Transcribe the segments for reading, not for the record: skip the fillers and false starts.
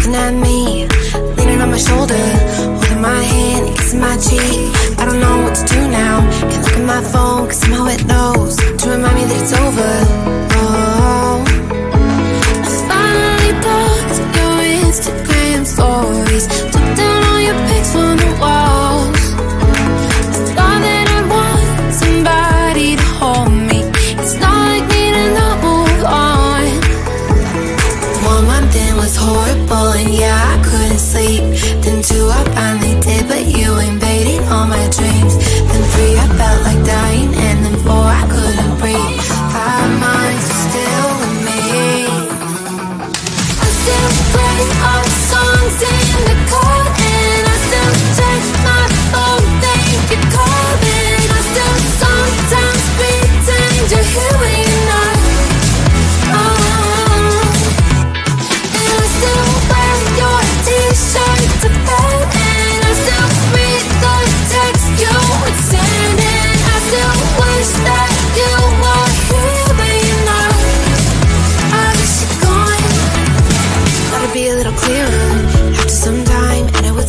looking at me, leaning on my shoulder, holding my hand, kissing my cheek. I don't know what to do now. Can't look at my phone, cause somehow it knows to remind me that it's over. Oh, I finally blocked your Instagram stories, took down all your pics from the walls. I thought that I'd want somebody to hold me. It's not like me to not move on. 1 month in was horrible, and yeah, I couldn't sleep. Then 2, I finally did, but you invaded all my dreams. Then 3, I felt like dying, and then 4, I couldn't breathe. 5 months are still with me. I still play our songs in the car, and I still check my phone, think you're calling. I still sometimes pretend you're here when you're not. And I still wear your t-shirt to bed, and I still read the text you would send, and I still wish that you were here but you're not. I wish you're gone. Thought it'd be a little clearer after some time, and it was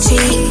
cheek.